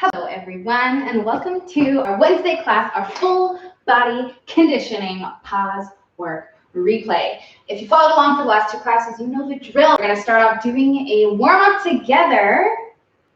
Hello everyone, and welcome to our Wednesday class, our full body conditioning pause, work, replay. If you followed along for the last two classes, you know the drill. We're going to start off doing a warm-up together,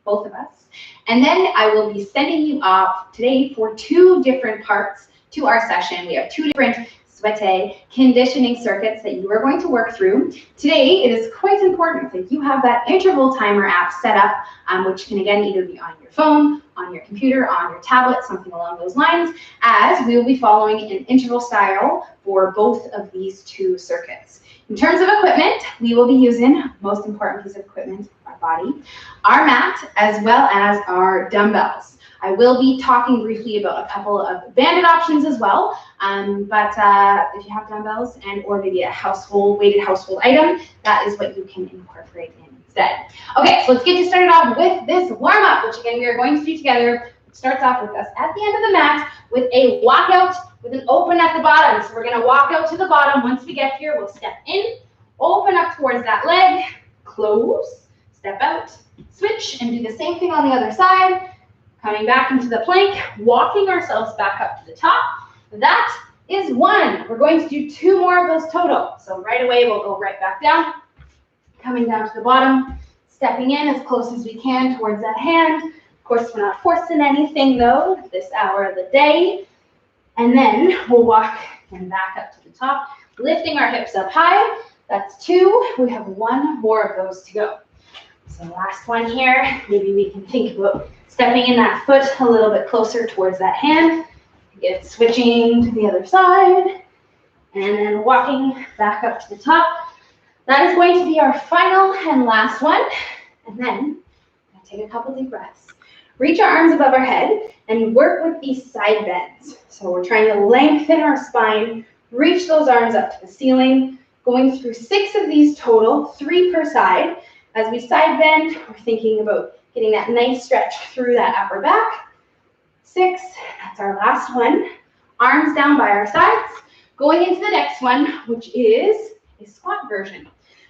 both of us, and then I will be sending you off today for two different parts to our session. We have two different sweat conditioning circuits that you are going to work through. Today, it is quite important that you have that interval timer app set up, which can again either be on your phone, on your computer, on your tablet, something along those lines, as we will be following an interval style for both of these two circuits. In terms of equipment, we will be using, most important piece of equipment, our body, our mat, as well as our dumbbells. I will be talking briefly about a couple of banded options as well, but if you have dumbbells and or maybe a weighted household item, that is what you can incorporate in instead. Okay, so let's get you started off with this warm-up, which again we are going to do together. It starts off with us at the end of the mat with a walkout with an open at the bottom. So we're going to walk out to the bottom. Once we get here, we'll step in, open up towards that leg, close, step out, switch, and do the same thing on the other side. Coming back into the plank, walking ourselves back up to the top. That is one. We're going to do two more of those total. So right away, we'll go right back down, coming down to the bottom, stepping in as close as we can towards that hand. Of course, we're not forcing anything though, this hour of the day. And then we'll walk and back up to the top, lifting our hips up high. That's two. We have one more of those to go. So last one here, maybe we can think about stepping in that foot a little bit closer towards that hand. Get switching to the other side. And then walking back up to the top. That is going to be our final and last one. And then take a couple deep breaths. Reach our arms above our head and work with these side bends. So we're trying to lengthen our spine, reach those arms up to the ceiling, going through 6 of these total, 3 per side. As we side bend, we're thinking about getting that nice stretch through that upper back. 6, that's our last one. Arms down by our sides. Going into the next one, which is a squat version.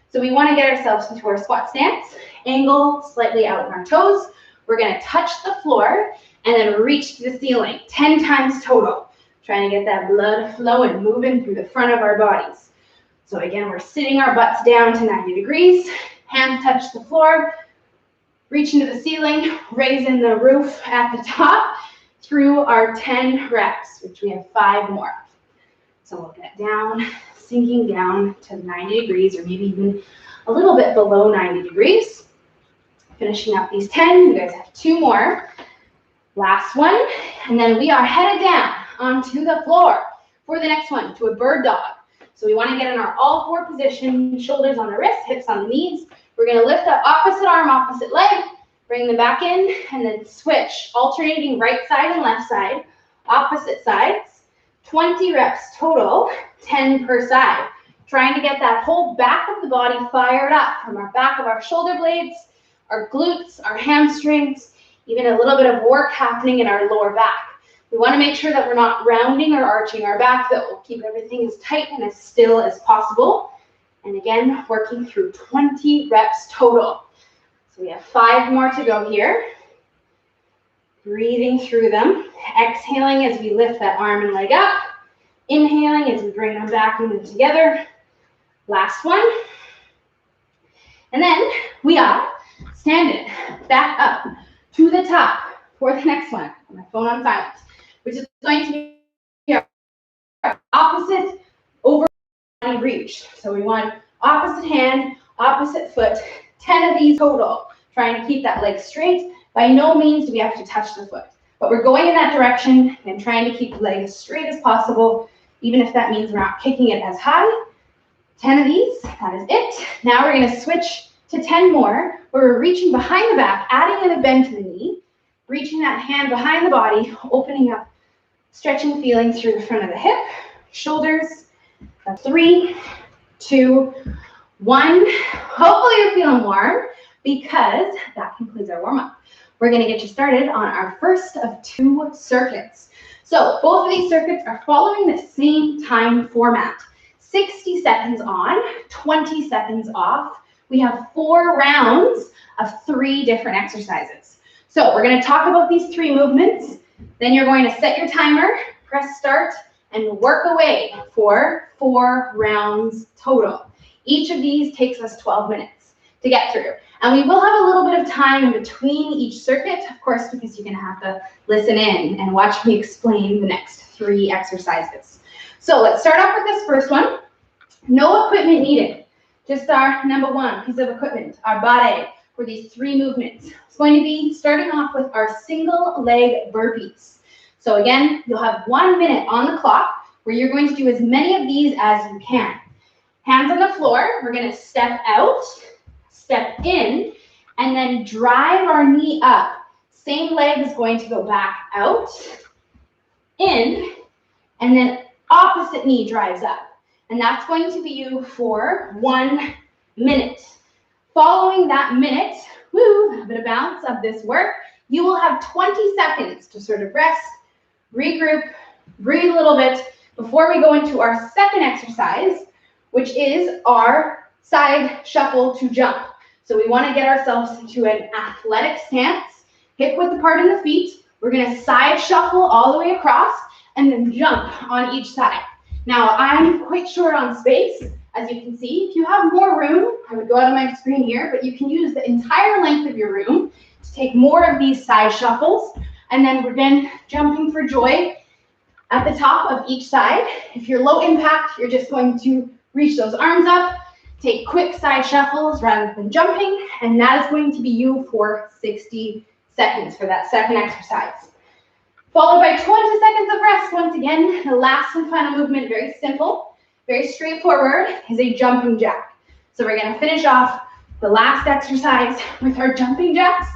So we want to get ourselves into our squat stance, angle slightly out on our toes. We're going to touch the floor and then reach to the ceiling, 10 times total. Trying to get that blood flowing, moving through the front of our bodies. So again, we're sitting our butts down to 90 degrees, hands touch the floor, reach into the ceiling, raising the roof at the top through our 10 reps, which we have 5 more of. So we'll get down, sinking down to 90 degrees or maybe even a little bit below 90 degrees. Finishing up these 10, you guys have 2 more. Last one, and then we are headed down onto the floor for the next one, to a bird dog. So we want to get in our all 4 position, shoulders on the wrists, hips on the knees. We're going to lift up opposite arm, opposite leg, bring them back in, and then switch, alternating right side and left side, opposite sides, 20 reps total, 10 per side. Trying to get that whole back of the body fired up from our back of our shoulder blades, our glutes, our hamstrings, even a little bit of work happening in our lower back. We want to make sure that we're not rounding or arching our back, that we'll keep everything as tight and as still as possible. And again, working through 20 reps total. So we have 5 more to go here. Breathing through them. Exhaling as we lift that arm and leg up. Inhaling as we bring them back and move together. Last one. And then we are standing back up to the top for the next one. My phone on silent, which is going to be our opposite over body reach. So we want opposite hand, opposite foot, 10 of these total. Trying to keep that leg straight. By no means do we have to touch the foot, but we're going in that direction and trying to keep the leg as straight as possible, even if that means we're not kicking it as high. 10 of these, that is it. Now we're going to switch to 10 more, where we're reaching behind the back, adding in a bend to the knee, reaching that hand behind the body, opening up, stretching, feeling through the front of the hip, shoulders. 3, 2, 1. Hopefully you're feeling warm, because that concludes our warm-up. We're going to get you started on our first of 2 circuits. So both of these circuits are following the same time format. 60 seconds on, 20 seconds off. We have 4 rounds of 3 different exercises. So we're going to talk about these 3 movements. Then you're going to set your timer, press start, and work away for 4 rounds total. Each of these takes us 12 minutes to get through. And we will have a little bit of time in between each circuit, of course, because you're going to have to listen in and watch me explain the next 3 exercises. So let's start off with this first one. No equipment needed. Just our number 1 piece of equipment, our body, for these 3 movements. It's going to be starting off with our single leg burpees. So again, you'll have 1 minute on the clock where you're going to do as many of these as you can. Hands on the floor, we're going to step out, step in, and then drive our knee up. Same leg is going to go back out, in, and then opposite knee drives up. And that's going to be you for 1 minute. Following that minute, a bit of bounce of this work, you will have 20 seconds to sort of rest, regroup, breathe a little bit before we go into our second exercise, which is our side shuffle to jump. So we want to get ourselves into an athletic stance, hip width apart in the feet. We're going to side shuffle all the way across and then jump on each side. Now, I'm quite short on space, as you can see. If you have more room, I would go out of my screen here, but you can use the entire length of your room to take more of these side shuffles. And then we're then jumping for joy at the top of each side. If you're low impact, you're just going to reach those arms up, take quick side shuffles rather than jumping, and that is going to be you for 60 seconds for that second exercise. Followed by 20 seconds of rest. Once again, the last and final movement, very simple, very straightforward, is a jumping jack. So we're going to finish off the last exercise with our jumping jacks,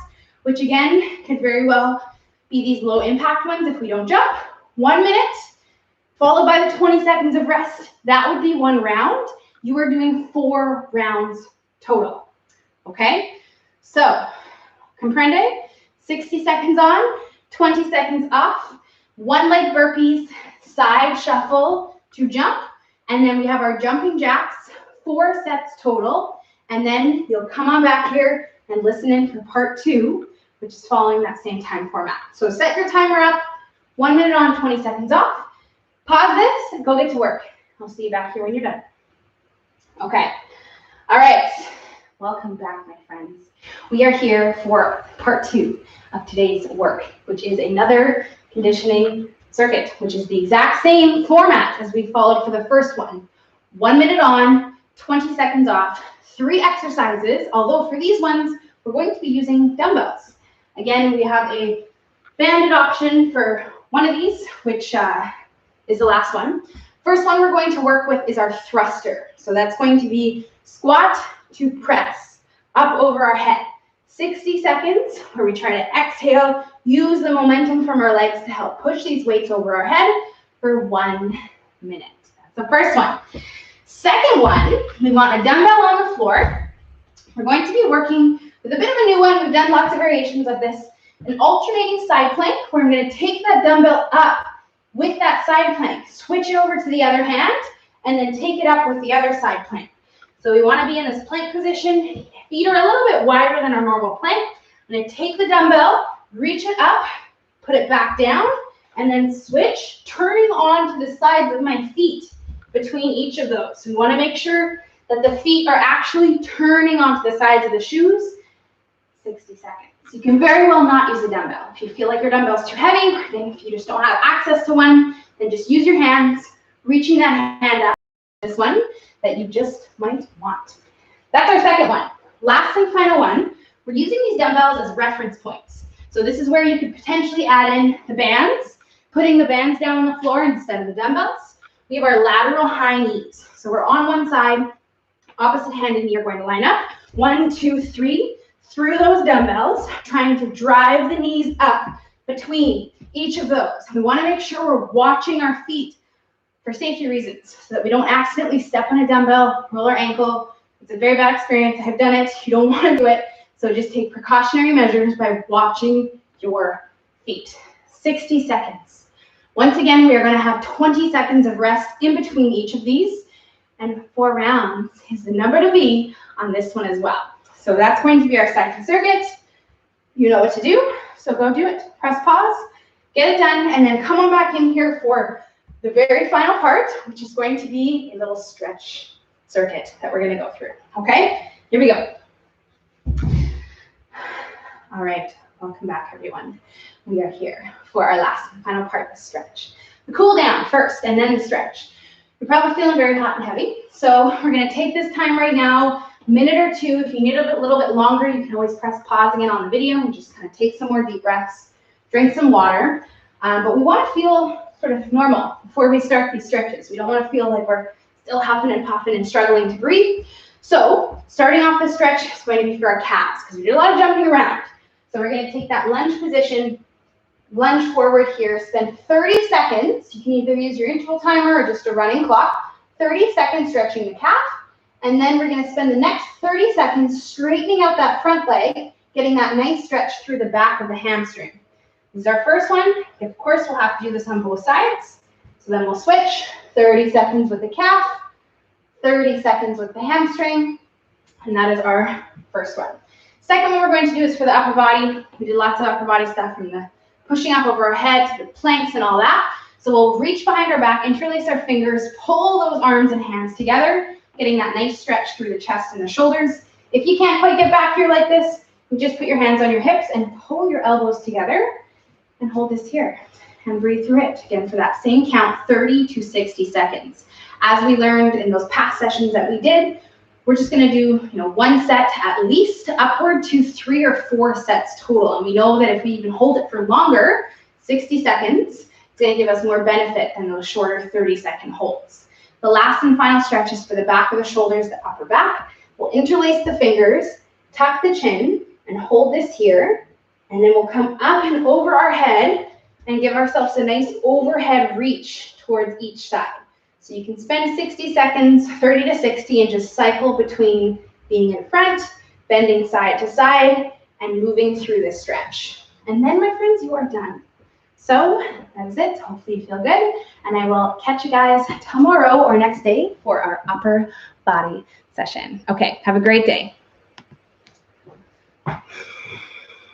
which again could very well be these low impact ones if we don't jump. 1 minute, followed by the 20 seconds of rest. That would be 1 round. You are doing 4 rounds total. Okay? So, comprende? 60 seconds on, 20 seconds off, 1 leg burpees, side shuffle to jump, and then we have our jumping jacks, 4 sets total, and then you'll come on back here and listen in for part 2, which is following that same time format. So set your timer up, 1 minute on, 20 seconds off, pause this, and go get to work. I'll see you back here when you're done. Okay, all right, welcome back, my friends. We are here for part 2 of today's work, which is another conditioning circuit, which is the exact same format as we followed for the first one. 1 minute on, 20 seconds off, 3 exercises, although for these ones, we're going to be using dumbbells. Again, we have a banded option for one of these, which is the last one. First one we're going to work with is our thruster. So that's going to be squat to press, up over our head. 60 seconds where we try to exhale, use the momentum from our legs to help push these weights over our head for 1 minute. That's the first one. Second one, we want a dumbbell on the floor. We're going to be working with a bit of a new one. We've done lots of variations of this. An alternating side plank where I'm going to take that dumbbell up with that side plank, switch it over to the other hand, and then take it up with the other side plank. So we want to be in this plank position. Feet are a little bit wider than our normal plank. I'm going to take the dumbbell, reach it up, put it back down, and then switch, turning on to the sides of my feet between each of those. So we want to make sure that the feet are actually turning onto the sides of the shoes. 60 seconds. You can very well not use a dumbbell. If you feel like your dumbbell is too heavy, then if you just don't have access to one, then just use your hands, reaching that hand up. This one that you just might want. That's our second one. Last and final one, we're using these dumbbells as reference points. So this is where you could potentially add in the bands, putting the bands down on the floor instead of the dumbbells. We have our lateral high knees. So we're on one side, opposite hand and knee are going to line up. 1, 2, 3. Through those dumbbells, trying to drive the knees up between each of those. We want to make sure we're watching our feet for safety reasons so that we don't accidentally step on a dumbbell, roll our ankle. It's a very bad experience. I've done it. You don't want to do it. So just take precautionary measures by watching your feet. 60 seconds. Once again, we are going to have 20 seconds of rest in between each of these. And 4 rounds is the number to be on this one as well. So that's going to be our second circuit. You know what to do, so go do it. Press pause, get it done, and then come on back in here for the very final part, which is going to be a little stretch circuit that we're going to go through. Okay, here we go. All right, welcome back, everyone. We are here for our last and final part, the stretch. The cool down first, and then the stretch. You're probably feeling very hot and heavy, so we're going to take this time right now, a minute or two. If you need a little bit longer, you can always press pause again on the video and just kind of take some more deep breaths, drink some water. But we want to feel sort of normal before we start these stretches. We don't want to feel like we're still huffing and puffing and struggling to breathe. So starting off the stretch is going to be for our calves because we do a lot of jumping around. So we're going to take that lunge position, lunge forward here, spend 30 seconds. You can either use your interval timer or just a running clock. 30 seconds stretching the calf. And then we're going to spend the next 30 seconds straightening out that front leg, getting that nice stretch through the back of the hamstring. This is our first one. Of course, we'll have to do this on both sides. So then we'll switch. 30 seconds with the calf, 30 seconds with the hamstring, and that is our first one. Second one we're going to do is for the upper body. We did lots of upper body stuff from the pushing up over our head to the planks and all that. So we'll reach behind our back, interlace our fingers, pull those arms and hands together, getting that nice stretch through the chest and the shoulders. If you can't quite get back here like this, you just put your hands on your hips and pull your elbows together and hold this here and breathe through it. Again, for that same count, 30 to 60 seconds. As we learned in those past sessions that we did, we're just going to do, one set at least upward to 3 or 4 sets total. And we know that if we even hold it for longer, 60 seconds, it's going to give us more benefit than those shorter 30-second holds. The last and final stretch is for the back of the shoulders, the upper back. We'll interlace the fingers, tuck the chin, and hold this here. And then we'll come up and over our head and give ourselves a nice overhead reach towards each side. So you can spend 60 seconds, 30 to 60, and just cycle between being in front, bending side to side, and moving through this stretch. And then, my friends, you are done. So that is it. Hopefully you feel good. And I will catch you guys tomorrow or next day for our upper body session. Okay, have a great day.